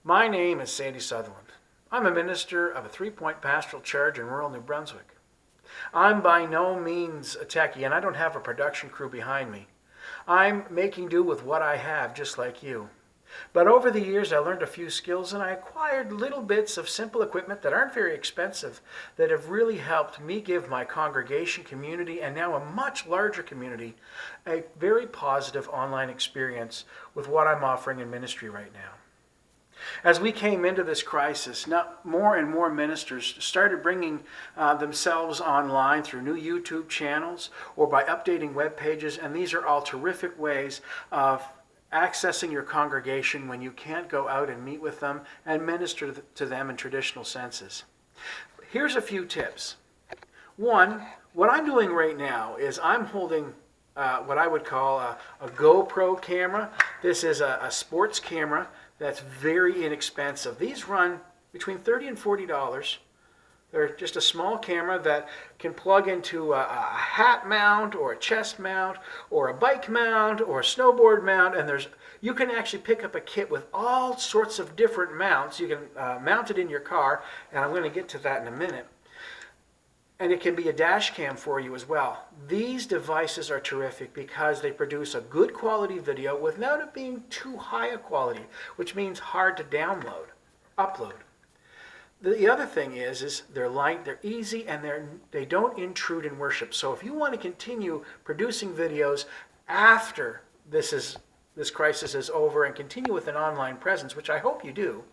My name is Sandy Sutherland. I'm a minister of a three-point pastoral charge in rural New Brunswick. I'm by no means a techie, and I don't have a production crew behind me. I'm making do with what I have, just like you. But over the years, I learned a few skills, and I acquired little bits of simple equipment that aren't very expensive that have really helped me give my congregation community, and now a much larger community, a very positive online experience with what I'm offering in ministry right now. As we came into this crisis, more and more ministers started bringing themselves online through new YouTube channels or by updating web pages, and these are all terrific ways of accessing your congregation when you can't go out and meet with them and minister to them in traditional senses. Here's a few tips. One, what I'm doing right now is I'm holding what I would call a GoPro camera. This is a sports camera that's very inexpensive. These run between $30 and $40. They're just a small camera that can plug into a hat mount or a chest mount or a bike mount or a snowboard mount, and you can actually pick up a kit with all sorts of different mounts. You can mount it in your car, and I'm going to get to that in a minute. And it can be a dash cam for you as well. These devices are terrific because they produce a good quality video without it being too high a quality, which means hard to download, upload. The other thing is they're light, they're easy, and they don't intrude in worship. So if you want to continue producing videos after this crisis is over and continue with an online presence, which I hope you do,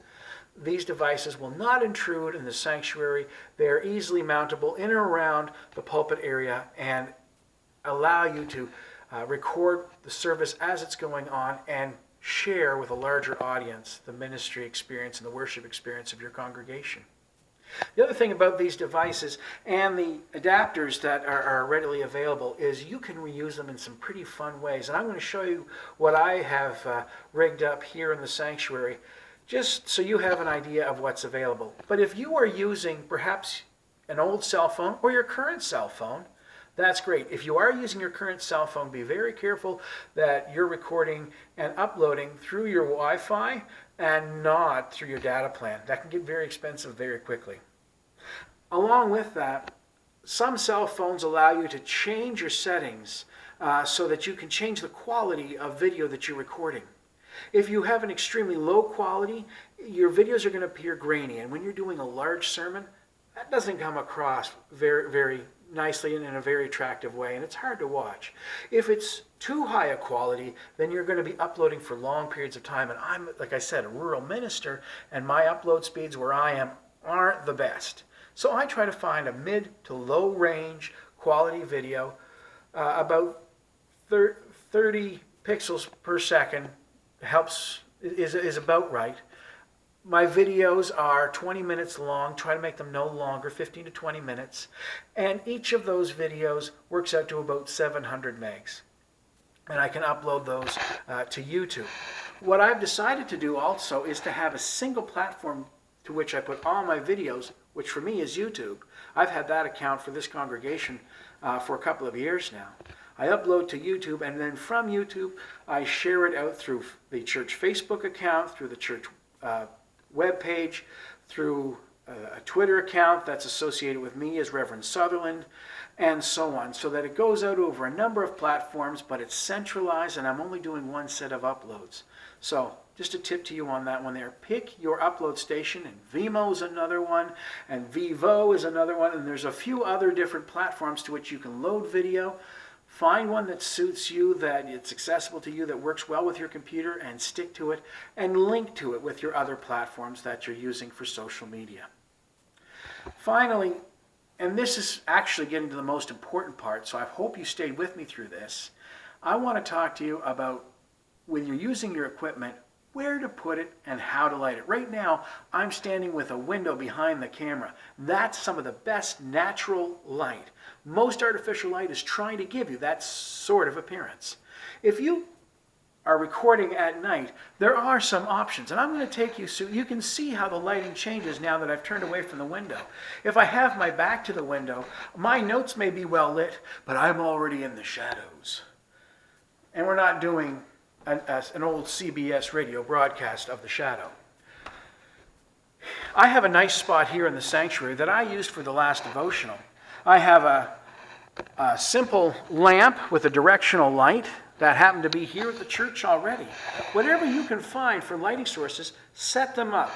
these devices will not intrude in the sanctuary. They're easily mountable in and around the pulpit area and allow you to record the service as it's going on and share with a larger audience the ministry experience and the worship experience of your congregation. The other thing about these devices and the adapters that are readily available is you can reuse them in some pretty fun ways. And I'm going to show you what I have rigged up here in the sanctuary, just so you have an idea of what's available. But if you are using perhaps an old cell phone or your current cell phone, that's great. If you are using your current cell phone, be very careful that you're recording and uploading through your Wi-Fi and not through your data plan. That can get very expensive very quickly. Along with that, some cell phones allow you to change your settings so that you can change the quality of video that you're recording. If you have an extremely low quality, your videos are going to appear grainy, and when you're doing a large sermon, that doesn't come across very, very nicely and in a very attractive way, and it's hard to watch. If it's too high a quality, then you're going to be uploading for long periods of time, and I'm, like I said, a rural minister, and my upload speeds where I am aren't the best. So I try to find a mid to low range quality video, about 30 pixels per second is about right. My videos are 20 minutes long. Try to make them no longer, 15 to 20 minutes. And each of those videos works out to about 700 megs. And I can upload those to YouTube. What I've decided to do also is to have a single platform to which I put all my videos, which for me is YouTube. I've had that account for this congregation for a couple of years now. I upload to YouTube, and then from YouTube, I share it out through the church Facebook account, through the church web page, through a Twitter account that's associated with me as Reverend Sutherland, and so on, so that it goes out over a number of platforms, but it's centralized, and I'm only doing one set of uploads. So just a tip to you on that one there. Pick your upload station, and Vimeo is another one, and Vivo is another one, and there's a few other different platforms to which you can load video. Find one that suits you, that it's accessible to you, that works well with your computer, and stick to it, and link to it with your other platforms that you're using for social media. Finally, and this is actually getting to the most important part, so I hope you stayed with me through this, I want to talk to you about when you're using your equipment, where to put it and how to light it. Right now, I'm standing with a window behind the camera. That's some of the best natural light. Most artificial light is trying to give you that sort of appearance. If you are recording at night, there are some options, and I'm going to take you so you can see how the lighting changes now that I've turned away from the window. If I have my back to the window, my notes may be well lit, but I'm already in the shadows. And we're not doing an old CBS radio broadcast of the shadow. I have a nice spot here in the sanctuary that I used for the last devotional. I have a simple lamp with a directional light that happened to be here at the church already. Whatever you can find for lighting sources, set them up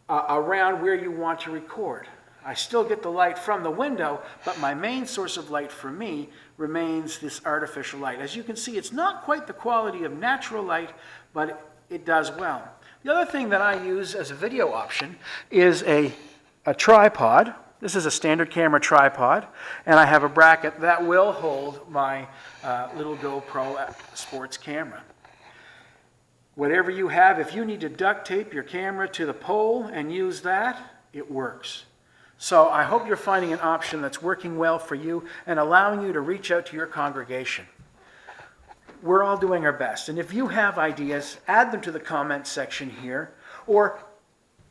around where you want to record. I still get the light from the window, but my main source of light for me remains this artificial light. As you can see, it's not quite the quality of natural light, but it does well. The other thing that I use as a video option is a tripod. This is a standard camera tripod, and I have a bracket that will hold my little GoPro sports camera. Whatever you have, if you need to duct tape your camera to the pole and use that, it works. So I hope you're finding an option that's working well for you and allowing you to reach out to your congregation. We're all doing our best, and if you have ideas, add them to the comment section here, or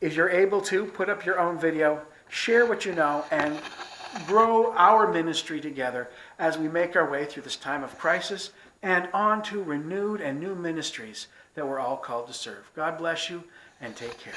if you're able to, put up your own video, share what you know, and grow our ministry together as we make our way through this time of crisis and on to renewed and new ministries that we're all called to serve. God bless you, and take care.